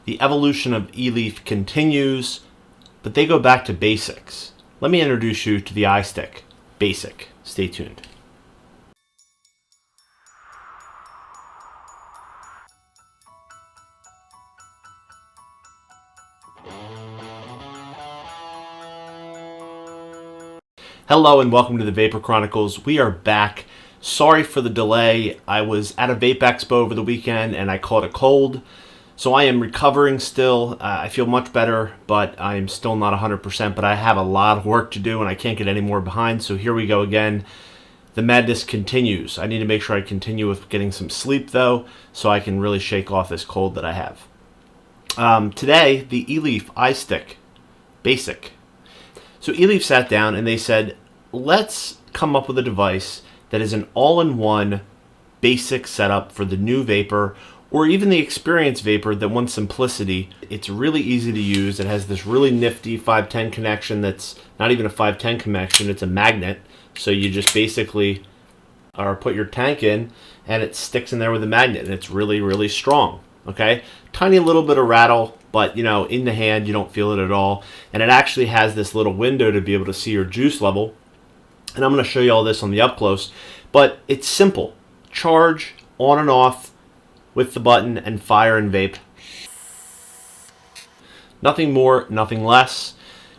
The evolution of Eleaf continues, but they go back to basics. Let me introduce you to the iStick. Basic. Stay tuned. Hello and welcome to the Vapor Chronicles. We are back. Sorry for the delay. I was at a Vape Expo over the weekend and I caught a cold. So I am recovering still. I feel much better, but I'm still not 100%. But I have a lot of work to do and I can't get any more behind. So here we go again. The madness continues. I need to make sure I continue with getting some sleep though, so I can really shake off this cold that I have. Today, the Eleaf iStick Basic. So Eleaf sat down and they said, let's come up with a device that is an all-in-one basic setup for the new vapor or even the experienced vapor that wants simplicity. It's really easy to use. It has this really nifty 510 connection that's not even a 510 connection, it's a magnet. So you just basically put your tank in and it sticks in there with a magnet and it's really, really strong. Okay, tiny little bit of rattle, but in the hand you don't feel it at all. And it actually has this little window to be able to see your juice level. And I'm going to show you all this on the up close, but it's simple. Charge on and off with the button and fire and vape. Nothing more, nothing less.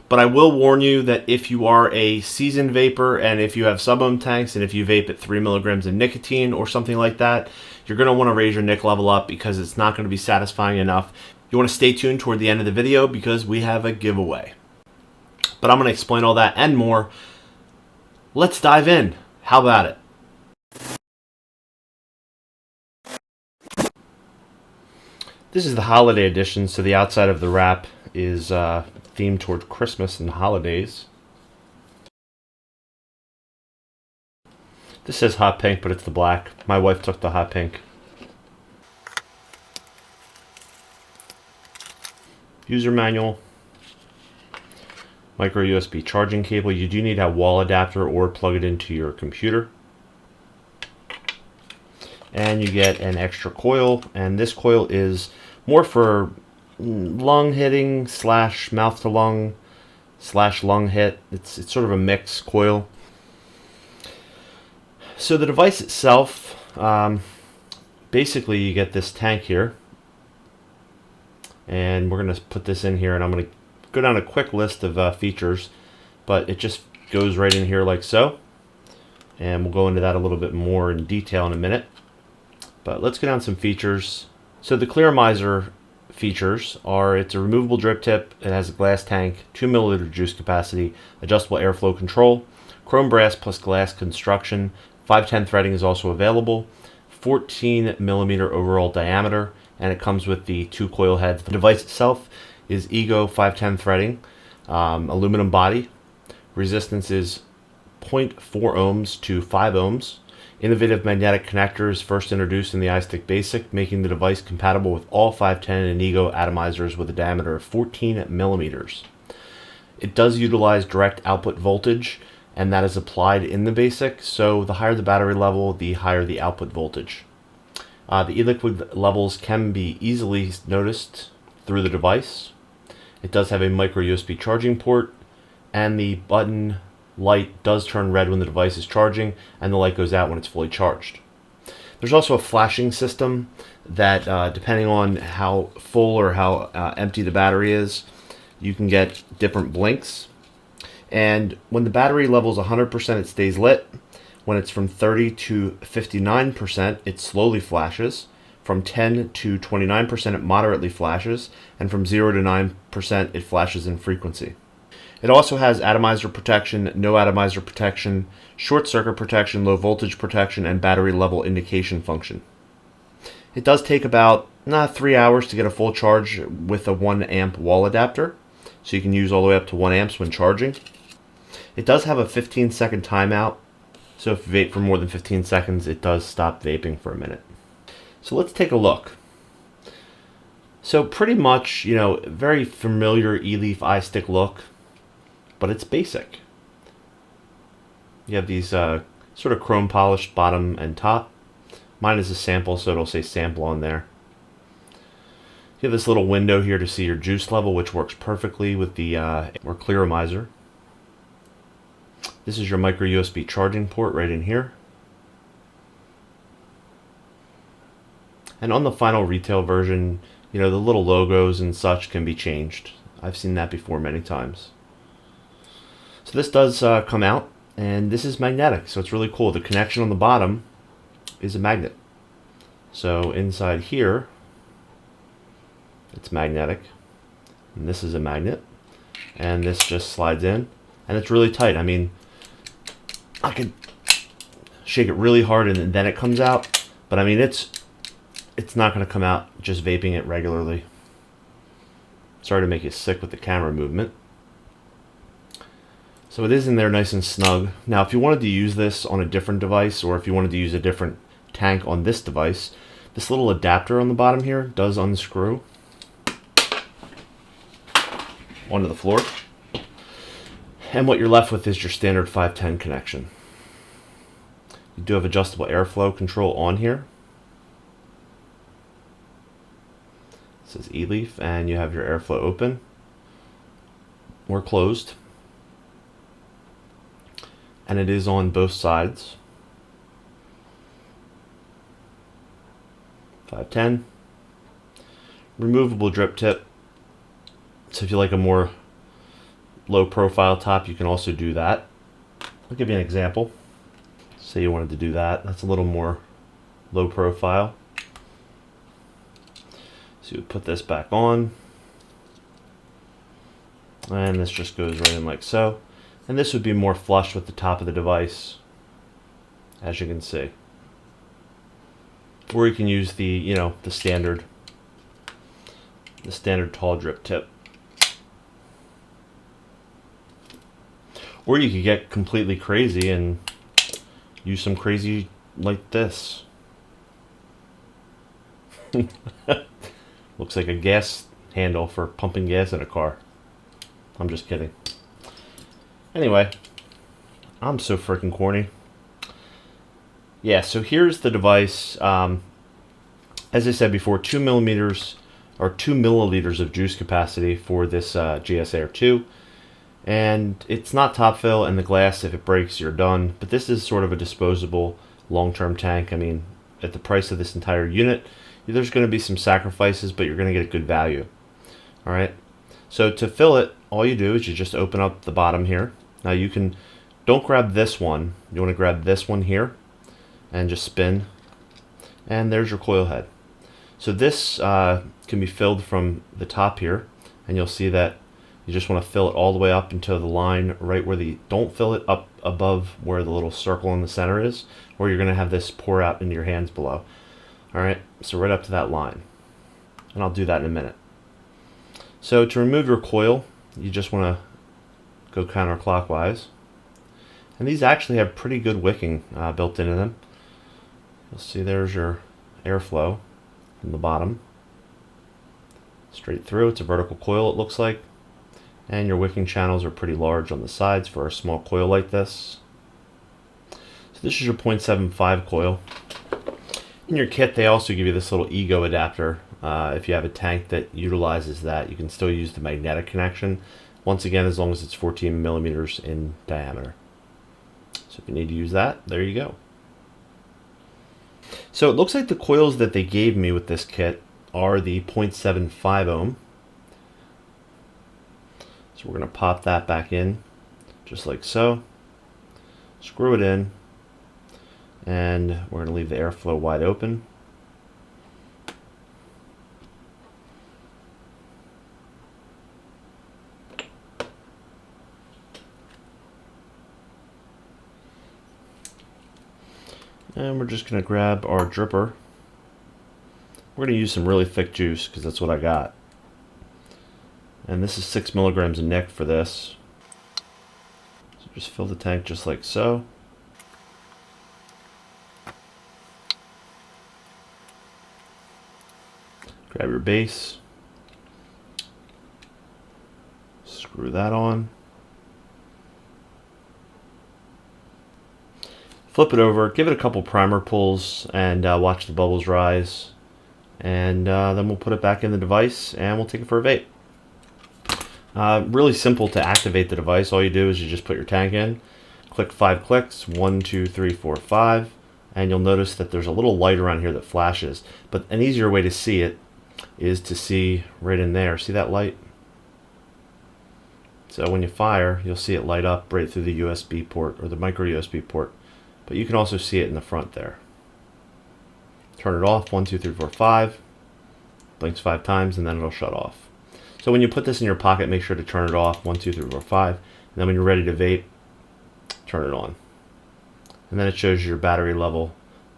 But I will warn you that if you are a seasoned vapor and if you have sub-ohm tanks and if you vape at 3 milligrams of nicotine or something like that, you're going to want to raise your nic level up because it's not going to be satisfying enough. You want to stay tuned toward the end of the video because we have a giveaway. But I'm going to explain all that and more. Let's dive in. How about it? This is the holiday edition, so the outside of the wrap is themed toward Christmas and the holidays. This says hot pink, but it's the black. My wife took the hot pink. User manual. Micro USB charging cable. You do need a wall adapter or plug it into your computer. And you get an extra coil, and this coil is more for lung hitting / mouth to lung / lung hit. It's sort of a mix coil. So the device itself, basically you get this tank here, and we're going to put this in here, and I'm going to go down a quick list of features, but it just goes right in here like so, and we'll go into that a little bit more in detail in a minute. But let's go down some features. So the Clearmizer features are, it's a removable drip tip, it has a glass tank, 2 milliliter juice capacity, adjustable airflow control, chrome brass plus glass construction, 510 threading is also available, 14 millimeter overall diameter, and it comes with the 2 coil heads. The device itself is Ego 510 threading, aluminum body, resistance is 0.4 ohms to 5 ohms. Innovative magnetic connectors first introduced in the iStick Basic, making the device compatible with all 510 and Ego atomizers with a diameter of 14 millimeters. It does utilize direct output voltage, and that is applied in the Basic, so the higher the battery level, the higher the output voltage. The e-liquid levels can be easily noticed through the device. It does have a micro USB charging port, and the button light does turn red when the device is charging, and the light goes out when it's fully charged. There's also a flashing system that, depending on how full or how empty the battery is, you can get different blinks. And when the battery level is 100%, it stays lit. When it's from 30 to 59%, it slowly flashes. From 10 to 29%, it moderately flashes. And from 0 to 9%, it flashes in frequency. It also has atomizer protection, no atomizer protection, short circuit protection, low voltage protection, and battery level indication function. It does take about 3 hours to get a full charge with a 1 amp wall adapter, so you can use all the way up to 1 amps when charging. It does have a 15-second timeout, so if you vape for more than 15 seconds, it does stop vaping for a minute. So let's take a look. So pretty much, very familiar Eleaf iStick look, but it's basic. You have these sort of chrome polished bottom and top. Mine is a sample, so it'll say sample on there. You have this little window here to see your juice level, which works perfectly with the clearomizer. This is your micro USB charging port right in here. And on the final retail version, you know, the little logos and such can be changed. I've seen that before many times. So this does come out, and this is magnetic, so it's really cool. The connection on the bottom is a magnet. So inside here, it's magnetic, and this is a magnet, and this just slides in, and it's really tight. I mean, I could shake it really hard and then it comes out, but I mean, it's not going to come out just vaping it regularly. Sorry to make you sick with the camera movement. So it is in there nice and snug. Now, if you wanted to use this on a different device, or if you wanted to use a different tank on this device, this little adapter on the bottom here does unscrew onto the floor. And what you're left with is your standard 510 connection. You do have adjustable airflow control on here. It says Eleaf, and you have your airflow open or closed. And it is on both sides. 510. Removable drip tip. So if you like a more low profile top, you can also do that. I'll give you an example. Say you wanted to do that. That's a little more low profile. So you would put this back on. And this just goes right in like so. And this would be more flush with the top of the device, as you can see. Or you can use the, you know, the standard tall drip tip. Or you could get completely crazy and use some crazy like this. Looks like a gas handle for pumping gas in a car. I'm just kidding. Anyway, I'm so freaking corny. Yeah, so here's the device. As I said before, 2 milliliters of juice capacity for this GSA 2. And it's not top fill, and the glass, if it breaks, you're done. But this is sort of a disposable long-term tank. I mean, at the price of this entire unit, there's going to be some sacrifices, but you're going to get a good value. All right. So to fill it, all you do is you just open up the bottom here. Now you can, don't grab this one. You want to grab this one here and just spin. And there's your coil head. So this can be filled from the top here, and you'll see that you just want to fill it all the way up into the line right where don't fill it up above where the little circle in the center is, or you're going to have this pour out into your hands below. All right, so right up to that line. And I'll do that in a minute. So to remove your coil, you just want to go counterclockwise. And these actually have pretty good wicking built into them. You'll see there's your airflow from the bottom. Straight through, it's a vertical coil it looks like. And your wicking channels are pretty large on the sides for a small coil like this. So this is your 0.75 coil. In your kit, they also give you this little ego adapter. If you have a tank that utilizes that, you can still use the magnetic connection. Once again, as long as it's 14 millimeters in diameter. So if you need to use that, there you go. So it looks like the coils that they gave me with this kit are the 0.75 ohm. So we're going to pop that back in, just like so. Screw it in, and we're going to leave the airflow wide open. And we're just going to grab our dripper. We're going to use some really thick juice because that's what I got. And this is 6 milligrams of nic for this. So just fill the tank just like so. Grab your base. Screw that on. Flip it over, give it a couple primer pulls, and watch the bubbles rise. and then we'll put it back in the device and we'll take it for a vape. Really simple to activate the device. All you do is you just put your tank in, click 5 clicks, 1, 2, 3, 4, 5, and you'll notice that there's a little light around here that flashes. But an easier way to see it is to see right in there. See that light? So when you fire, you'll see it light up right through the USB port or the micro USB port. But you can also see it in the front there. Turn it off, 1, 2, 3, 4, 5. Blinks 5 times and then it'll shut off. So when you put this in your pocket, make sure to turn it off, 1, 2, 3, 4, 5. And then when you're ready to vape, turn it on. And then it shows you your battery level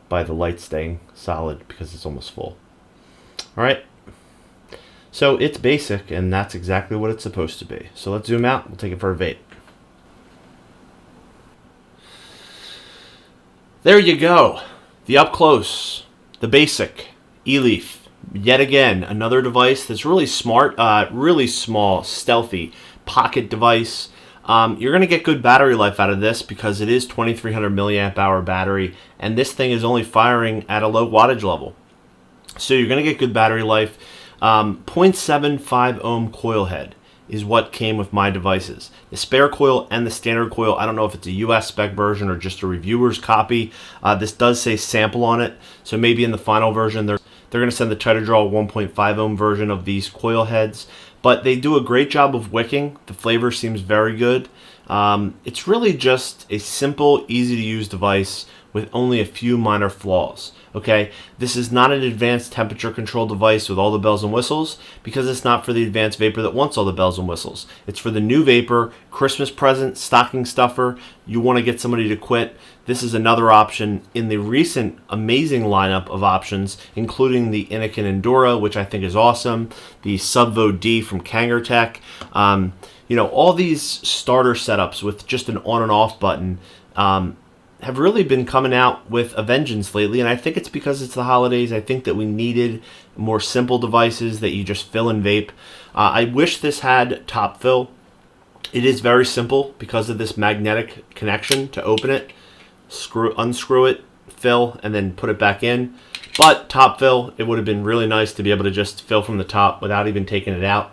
by the light staying solid because it's almost full. Alright, so it's basic and that's exactly what it's supposed to be. So let's zoom out, we'll take it for a vape. There you go, the up close, the basic Eleaf. Yet again, another device that's really smart, really small, stealthy pocket device. You're going to get good battery life out of this because it is 2300 milliamp hour battery, and this thing is only firing at a low wattage level. So you're going to get good battery life. 0.75 ohm coil head is what came with my devices. The spare coil and the standard coil, I don't know if it's a US spec version or just a reviewer's copy. This does say sample on it, so maybe in the final version they're going to send the Titledraw 1.5 ohm version of these coil heads. But they do a great job of wicking. The flavor seems very good. It's really just a simple, easy to use device with only a few minor flaws. Okay, this is not an advanced temperature control device with all the bells and whistles because it's not for the advanced vapor that wants all the bells and whistles. It's for the new vapor, Christmas present, stocking stuffer. You want to get somebody to quit. This is another option in the recent amazing lineup of options, including the Anakin Endura, which I think is awesome, the Subvo D from Kangertech. You know, all these starter setups with just an on and off button have really been coming out with a vengeance lately, and I think it's because it's the holidays. I think that we needed more simple devices that you just fill and vape. I wish this had top fill. It is very simple because of this magnetic connection to open it, unscrew it, fill, and then put it back in. But top fill, it would have been really nice to be able to just fill from the top without even taking it out.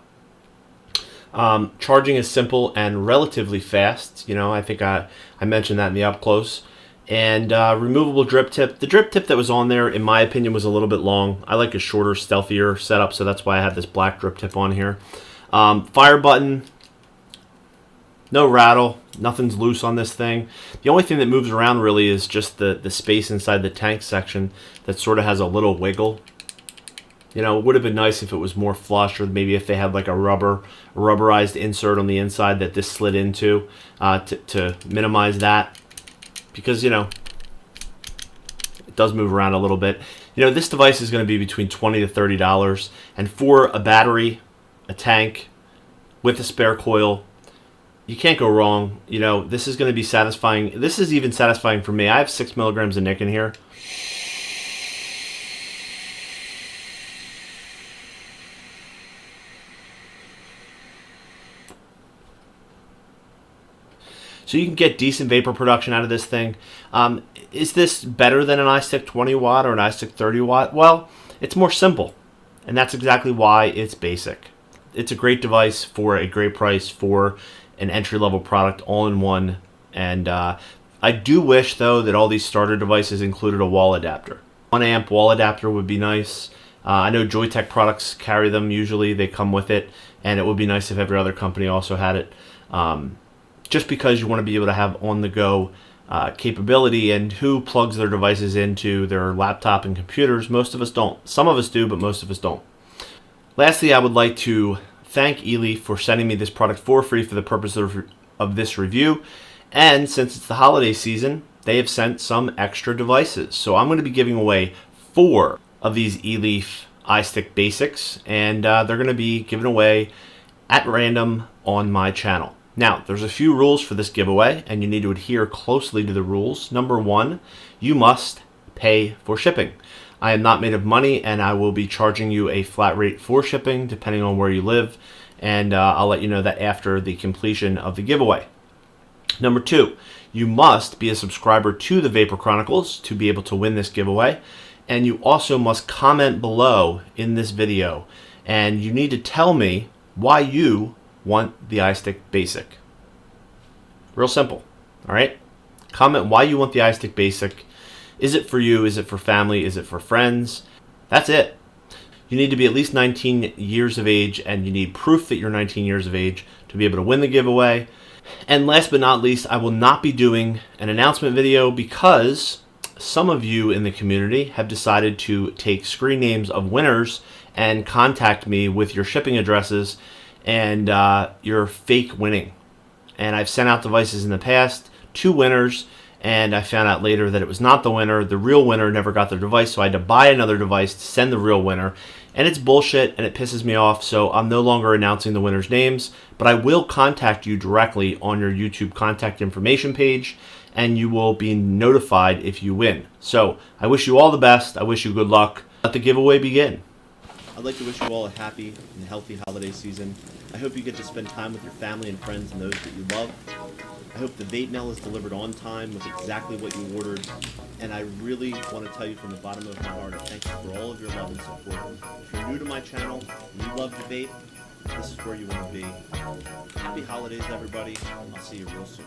Charging is simple and relatively fast. You know, I think I mentioned that in the up close. And removable drip tip. The drip tip that was on there, in my opinion, was a little bit long. I like a shorter, stealthier setup, so that's why I have this black drip tip on here. Fire button, no rattle, nothing's loose on this thing. The only thing that moves around really is just the space inside the tank section that sort of has a little wiggle. You know, it would have been nice if it was more flush, or maybe if they had like a rubberized insert on the inside that this slid into to minimize that. Because, you know, it does move around a little bit. You know, this device is going to be between $20 to $30. And for a battery, a tank, with a spare coil, you can't go wrong. You know, this is going to be satisfying. This is even satisfying for me. I have 6 milligrams of nic in here. So you can get decent vapor production out of this thing. Is this better than an iStick 20 watt or an iStick 30 watt? Well, it's more simple, and that's exactly why it's basic. It's a great device for a great price for an entry-level product all in one. And I do wish, though, that all these starter devices included a wall adapter. 1 amp wall adapter would be nice. I know Joytech products carry them usually. They come with it, and it would be nice if every other company also had it. Just because you want to be able to have on-the-go capability, and who plugs their devices into their laptop and computers? Most of us don't. Some of us do, but most of us don't. Lastly, I would like to thank Eleaf for sending me this product for free for the purpose of this review. And since it's the holiday season, they have sent some extra devices. So I'm going to be giving away 4 of these Eleaf iStick Basics, and they're going to be given away at random on my channel. Now, there's a few rules for this giveaway, and you need to adhere closely to the rules. Number 1, you must pay for shipping. I am not made of money, and I will be charging you a flat rate for shipping, depending on where you live, and I'll let you know that after the completion of the giveaway. Number 2, you must be a subscriber to the Vapor Chronicles to be able to win this giveaway. And you also must comment below in this video, and you need to tell me why you want the iStick Basic. Real simple, all right? Comment why you want the iStick Basic. Is it for you? Is it for family? Is it for friends? That's it. You need to be at least 19 years of age, and you need proof that you're 19 years of age to be able to win the giveaway. And last but not least, I will not be doing an announcement video because some of you in the community have decided to take screen names of winners and contact me with your shipping addresses and your fake winning. And I've sent out devices in the past to winners, and I found out later that it was not the winner. The real winner never got their device, so I had to buy another device to send the real winner. And it's bullshit, and it pisses me off, so I'm no longer announcing the winners' names, but I will contact you directly on your YouTube contact information page, and you will be notified if you win. So I wish you all the best. I wish you good luck. Let the giveaway begin. I'd like to wish you all a happy and healthy holiday season. I hope you get to spend time with your family and friends and those that you love. I hope the vape mail is delivered on time with exactly what you ordered. And I really want to tell you from the bottom of my heart, thank you for all of your love and support. If you're new to my channel and you love the vape, this is where you want to be. Happy holidays, everybody. I'll see you real soon.